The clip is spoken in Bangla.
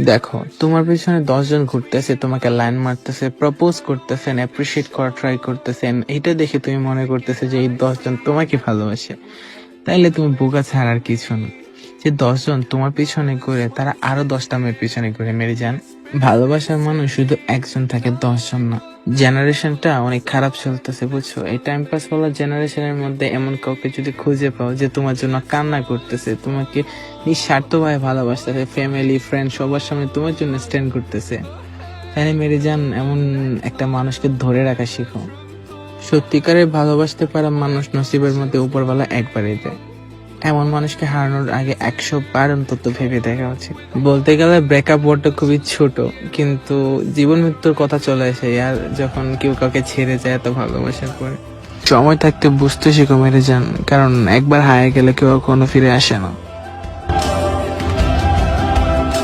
দেখো, তোমার পিছনে 10 জন ঘুরতেছে, তোমাকে লাইন মারতেছে, প্রপোজ করতেছেন, অ্যাপ্রিসিয়েট করা ট্রাই করতেছেন, এটা দেখে তুমি মনে করতেছে যে এই 10 জন তোমাকে ভালোবাসে। তাইলে তুমি বোকা ছাড়া আর কিছু না। যে 10 জন তোমার পিছনে ঘুরে, তারা আরো 10টা মেয়ের পিছনে ঘুরে। মেরে যান, ভালোবাসার মানুষ শুধু একজন থাকে, 10 জন না। জেনারেশনটা অনেক খারাপ চলতেছে, বুঝছো? এই টাইম পাস বলা জেনারেশনের মধ্যে এমন কাউকে যদি খুঁজে পাও যে তোমার জন্য কান্না করতেছে, তোমাকে নিঃস্বার্থভাবে ভালোবাসতেছে, ফ্যামিলি ফ্রেন্ড সবার সামনে তোমার জন্য স্ট্যান্ড করতেছে, তাহলে মেরে যান, এমন একটা মানুষকে ধরে রাখা শিখো। সত্যিকারের ভালোবাসতে পারা মানুষ নসিবের মধ্যে উপরওয়ালা একবারই দেয়। এমন মানুষকে হারানোর আগে 100 বার অন্তত ভেবে দেখা উচিত। বলতে গেলে ব্রেকআপ ওয়ার্ডটা খুবই ছোট, কিন্তু জীবন মৃত্যুর কথা চলে আসে আর যখন কেউ কাউকে ছেড়ে যায় এত ভালোবাসার পরে। সময় থাকতে বুঝতে শিখো মেরে যান, কারণ একবার হারিয়ে গেলে কেউ কখনো ফিরে আসে না।